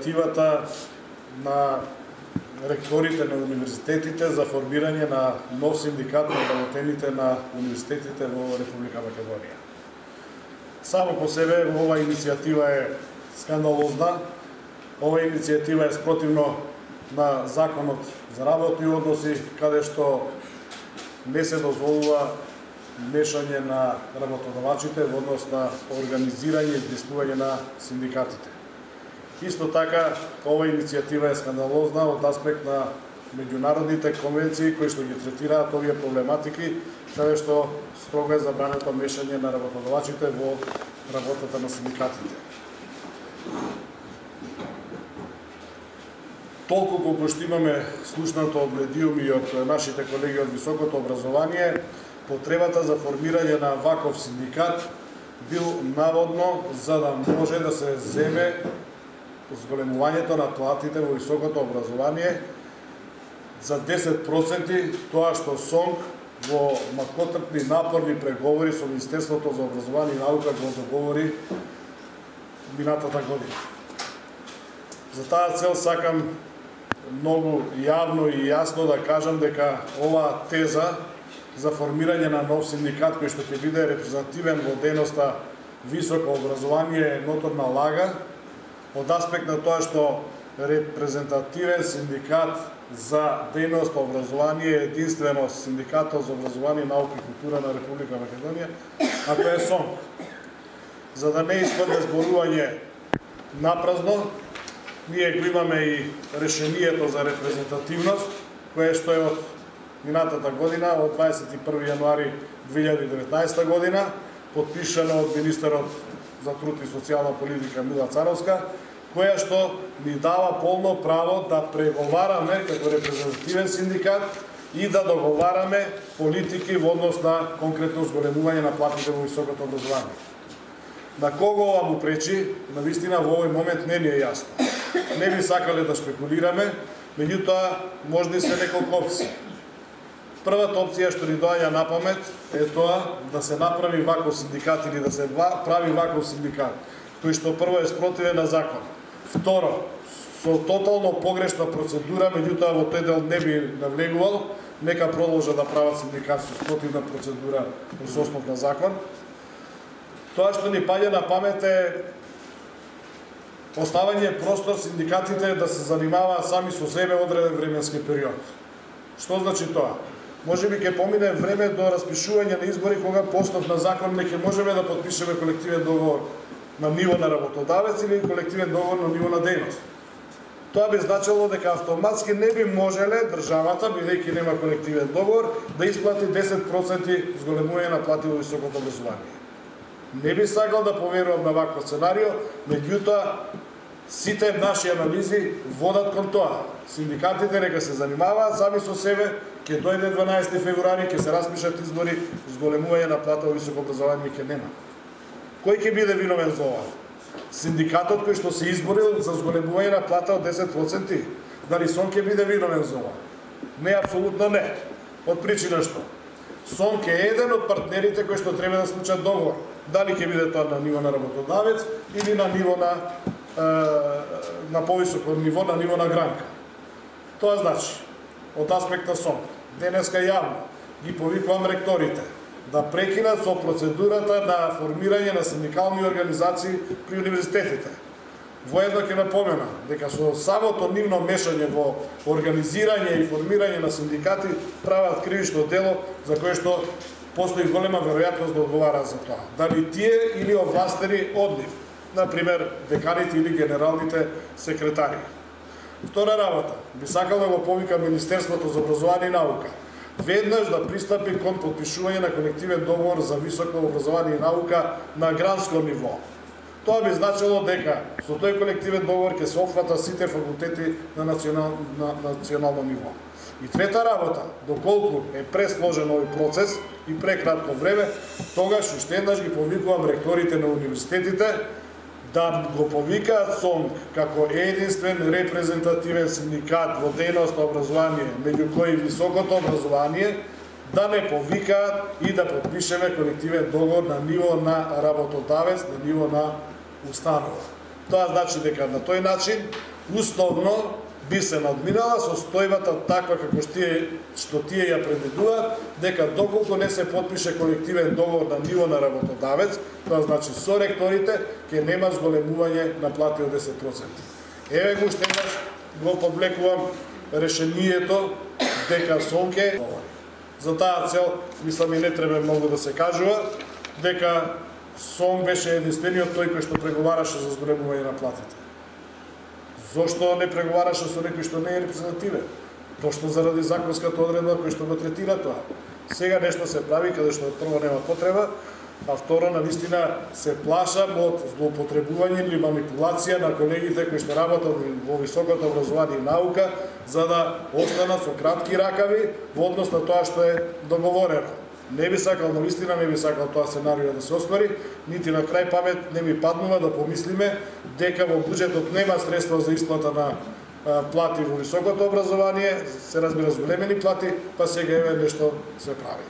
иницијативата на ректорите на универзитетите за формирање на нов синдикат на работените на универзитетите во Република Македонија. Само по себе ова иницијатива е скандалозна. Ова иницијатива е спротивно на Законот за работни односи, каде што не се дозволува мешање на работодавачите во однос на организирање и действување на синдикатите. Исто така, ова иницијатива е скандалозна од аспект на меѓународните конвенции кои што ги третираат овие проблематики, каде што строго е забрането мешање на работодавачите во работата на синдикатите. Толку колку што имаме слушнато од медиуми и од нашите колеги од високото образование, потребата за формирање на ваков синдикат бил наводно за да може да се земе зголемувањето на платите во високото образование за 10%, тоа што СОНК во макотрпни напорни преговори со Министерството за образование и наука го договори минатата година. За таа цел сакам многу јавно и јасно да кажам дека оваа теза за формирање на нов синдикат кој што ќе биде репрезентативен во дејноста високо образование е ноторна лага, од аспект на тоа што репрезентативен синдикат за дејност образование е единствено Синдикатот за образование, наука и култура на Република Македонија, а тоа е СОНК. За да не испадне зборување напразно, ние го имаме и решението за репрезентативност, кое што е од минатата година, од 21. јануари 2019 година, подпишано од министерот за труд и социјална политика Мила Царовска, која што ни дава полно право да преговараме како репрезентативен синдикат и да договараме политики во однос на конкретно зголемување на платите во високото образование. На кого ова му пречи, навистина во овој момент не ни е јасно. Не би сакале да шпекулираме, меѓутоа можни се неколку опции. Првата опција што ни доаѓа на памет е тоа да се направи ваков синдикат или да се прави ваков синдикат, кој што прво е спротивен на закон. Второ, со тотално погрешна процедура, меѓутоа во тој дел не би навлегувал, нека продолжа да прават синдикат со спротивна процедура со основ на закон. Тоа што ни паѓа на памет е оставање простор синдикатите да се занимаваат сами со себе одреден временски период. Што значи тоа? Може би ќе помине време до распишување на избори кога по основ на закон не ќе можеме да подпишеме колективен договор на ниво на работодавец или колективен договор на ниво на дејност. Тоа би значило дека автоматски не би можеле државата, бидејќи нема колективен договор, да исплати 10% зголемување на плати во високото образование. Не би сакал да поверувам на вакво сценарио, меѓутоа сите наши анализи водат кон тоа. Синдикатите нека се занимаваат сами со себе, ќе дојде 12 февруари, ќе се распишат избори, зголемување на плата во високо образование ќе нема. Кој ќе биде виновен за ова? Синдикатот кој што се изборил за зголемување на плата од 10%, дали СОНК ќе биде виновен за ова? Не, апсолутно не. Од причина што СОНК е еден од партнерите кои што треба да склучат договор. Дали ќе биде тоа на ниво на работодавец или на ниво на повисоко ниво, на ниво на гранка. Тоа значи, од аспект на СОНК, денеска јавно ги повикувам ректорите да прекинат со процедурата на формирање на синдикални организации при универзитетите. Воедно ќе напомена дека со самото нивно мешање во организирање и формирање на синдикати прават кривично дело за кое што постои голема веројатност да одговараат за тоа. Дали тие или овластени од нив, например деканите или генералните секретари. Втора работа, би сакал да го повика Министерството за образование и наука веднаш да пристапи кон подпишување на колективен договор за високо образование и наука на гранско ниво. Тоа би значило дека со тој колективен договор ќе се опфата сите факултети на национално ниво. И трета работа, доколку е пресложен овој процес и прекратко време, тогаш уште еднаш ги повикувам ректорите на универзитетите да го повикаат СОНК како единствен репрезентативен синдикат во дејност образование, меѓу кои високото образование, да не повикаат и да подпишеме колективен договор на ниво на работодавец, на ниво на установа. Тоа значи дека на тој начин условно би се надминала состојбата таква како што тие ја предвидуваат, дека доколку не се потпише колективен договор на ниво на работодавец, тоа значи со ректорите, ќе нема зголемување на плати од 10%. Еве го уште еднаш го повлекувам решението дека Сонке за таа цел, мислам и не треба многу да се кажува, дека СОН беше единствениот тој кој што преговараше за зголемување на платите. Зошто не преговараше со некој што не е репрезентативен? Точно заради законската одредба кој што го третира тоа. Сега нешто се прави каде што прво нема потреба, а второ навистина се плашам од злоупотребување или манипулација на колегите кои што работат во високото образование и наука, за да останат со кратки ракави во однос на тоа што е договорено. Не би сакал, навистина не би сакал тоа сценарио да се оствари, нити на крај памет не ми паднува да помислиме дека во буџетот нема средства за исплата на плати во високото образование, се разбира зголемени плати, па сега еве нешто се прави.